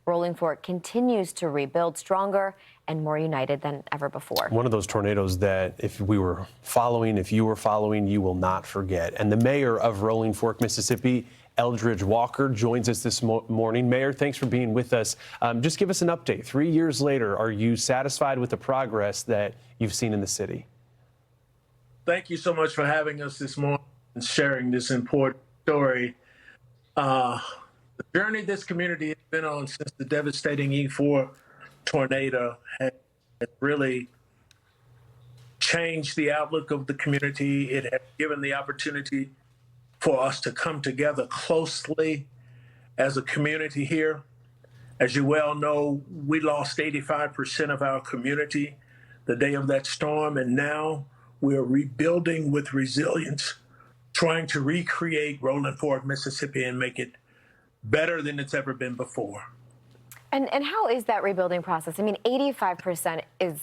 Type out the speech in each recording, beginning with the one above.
Rolling Fork continues to rebuild stronger and more united than ever before. One of those tornadoes that if you were following, you will not forget. And the mayor of Rolling Fork, Mississippi, Eldridge Walker, joins us this morning. Mayor, thanks for being with us. Just give us an update. 3 years later, are you satisfied with the progress that you've seen in the city? Thank you so much for having us this morning and sharing this important story. The journey this community has been on since the devastating E4 tornado has really changed the outlook of the community. It has given the opportunity for us to come together closely as a community here. As you well know, we lost 85% of our community the day of that storm, and now we're rebuilding with resilience, trying to recreate Rolling Fork, Mississippi, and make it better than it's ever been before. And how is that rebuilding process? I mean, 85% is,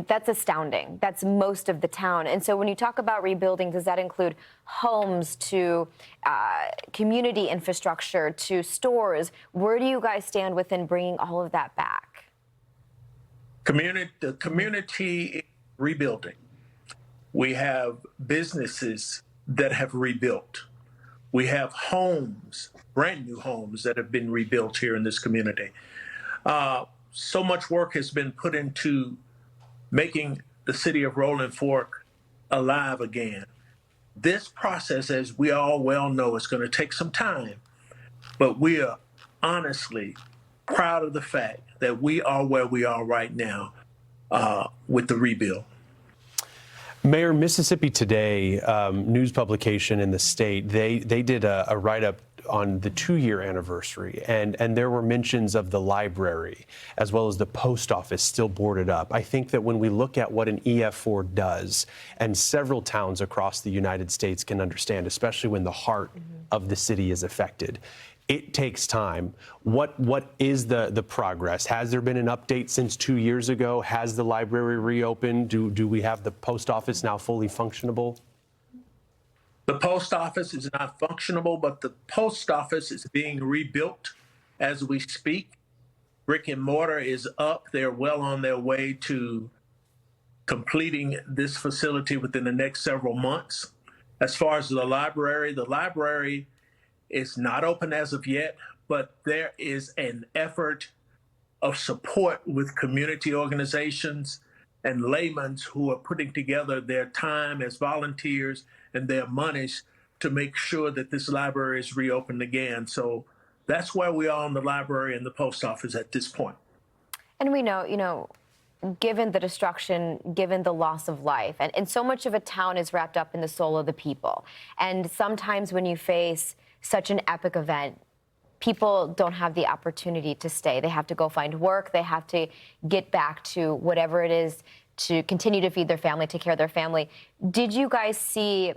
that's astounding. That's most of the town. And so when you talk about rebuilding, does that include homes to community infrastructure to stores? Where do you guys stand within bringing all of that back? The community is rebuilding. We have businesses that have rebuilt. We have homes, brand new homes that have been rebuilt here in this community. So much work has been put into making the city of Rolling Fork alive again. This process, as we all well know, is going to take some time, but we are honestly proud of the fact that we are where we are right now with the rebuild. Mayor, Mississippi Today, news publication in the state, they did a write-up on the 2-year anniversary, and there were mentions of the library as well as the post office still boarded up. I think that when we look at what an EF4 does, and several towns across the United States can understand, especially when the heart of the city is affected, it takes time. What is the progress? Has there been an update since 2 years ago? Has the library reopened? Do we have the post office now fully functionable? The post office is not functionable, but the post office is being rebuilt as we speak. Brick and mortar is up. They're well on their way to completing this facility within the next several months. As far as the library is not open as of yet, but there is an effort of support with community organizations and laymen who are putting together their time as volunteers and their monies to make sure that this library is reopened again. So that's where we are in the library and the post office at this point. And we know, given the destruction, given the loss of life, and so much of a town is wrapped up in the soul of the people. And sometimes when you face such an epic event, people don't have the opportunity to stay. They have to go find work. They have to get back to whatever it is to continue to feed their family, take care of their family. Did you guys see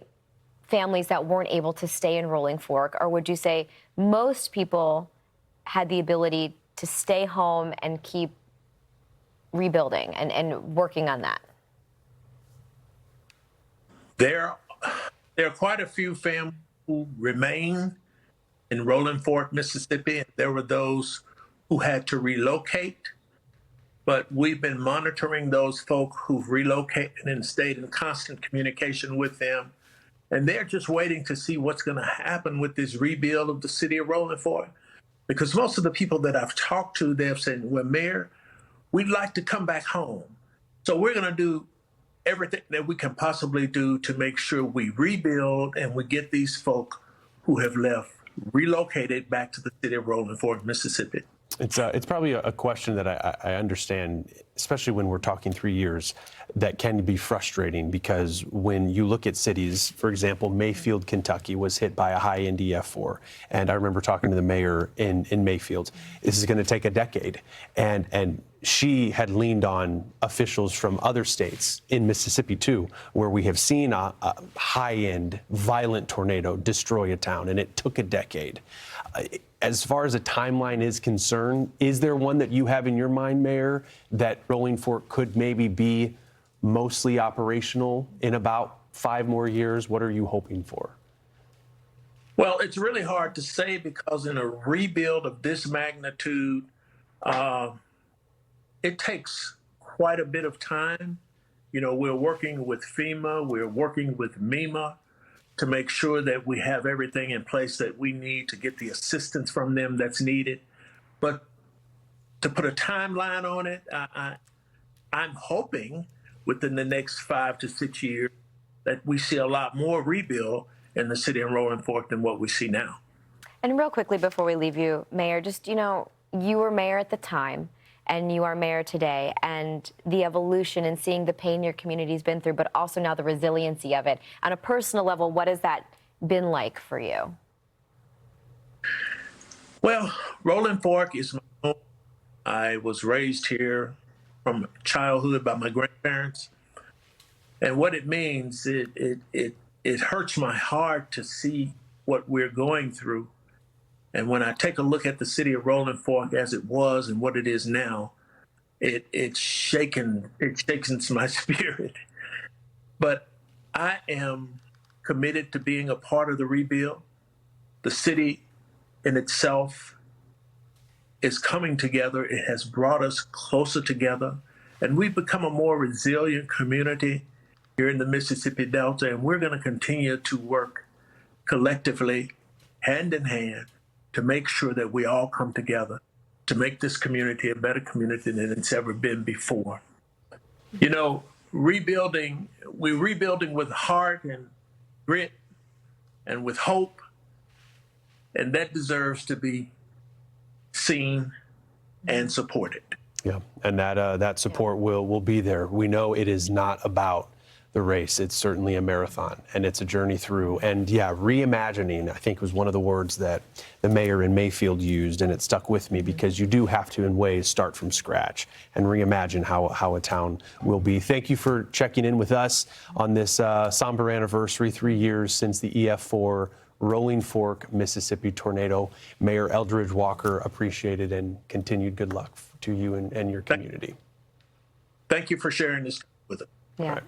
families that weren't able to stay in Rolling Fork, or would you say most people had the ability to stay home and keep rebuilding and working on that? There are quite a few families who remain in Rolling Fork, Mississippi. There were those who had to relocate, but we've been monitoring those folk who've relocated and stayed in constant communication with them. And they're just waiting to see what's going to happen with this rebuild of the city of Rolling Fork. Because most of the people that I've talked to, they've said, well, Mayor, we'd like to come back home. So we're going to do everything that we can possibly do to make sure we rebuild and we get these folk who have left relocated back to the city of Rolling Fork, Mississippi. It's probably a question that I understand, especially when we're talking 3 years, that can be frustrating because when you look at cities, for example, Mayfield, Kentucky was hit by a high-end EF4. And I remember talking to the mayor in Mayfield. This is going to take a decade. And she had leaned on officials from other states in Mississippi, too, where we have seen a high-end, violent tornado destroy a town, and it took a decade. As far as a timeline is concerned, is there one that you have in your mind, Mayor, that Rolling Fork could maybe be mostly operational in about 5 more years? What are you hoping for? Well, it's really hard to say because in a rebuild of this magnitude, uh, it takes quite a bit of time. You know, we're working with FEMA, we're working with MEMA to make sure that we have everything in place that we need to get the assistance from them that's needed. But to put a timeline on it, I'm hoping within the next 5 to 6 years that we see a lot more rebuild in the city of Rolling Fork than what we see now. And real quickly before we leave you, Mayor, just, you were mayor at the time and you are mayor today, and the evolution and seeing the pain your community's been through, but also now the resiliency of it. On a personal level, what has that been like for you? Well, Rolling Fork is my home. I was raised here from childhood by my grandparents. And what it means, it hurts my heart to see what we're going through. And when I take a look at the city of Rolling Fork as it was and what it is now, it shakens my spirit. But I am committed to being a part of the rebuild. The city in itself is coming together. It has brought us closer together, and we've become a more resilient community here in the Mississippi Delta, and we're going to continue to work collectively, hand in hand, to make sure that we all come together to make this community a better community than it's ever been before. You know, we're rebuilding with heart and grit and with hope, and that deserves to be seen and supported. Yeah, and that support will be there. We know it is not about the race. It's certainly a marathon, and it's a journey through. And yeah, reimagining, I think, was one of the words that the mayor in Mayfield used, and it stuck with me because you do have to, in ways, start from scratch and reimagine how a town will be. Thank you for checking in with us on this somber anniversary, 3 years since the EF4 Rolling Fork, Mississippi tornado. Mayor Eldridge Walker, appreciated, and continued good luck to you and your community. Thank you for sharing this with us. Yeah.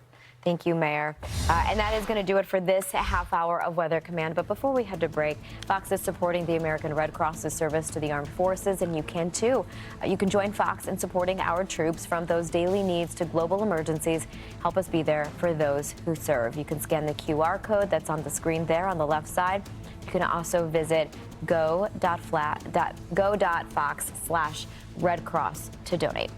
Thank you, Mayor. And that is going to do it for this half hour of Weather Command. But before we head to break, Fox is supporting the American Red Cross's service to the armed forces, and you can too. You can join Fox in supporting our troops from those daily needs to global emergencies. Help us be there for those who serve. You can scan the QR code that's on the screen there on the left side. You can also visit go.fox/Red Cross to donate.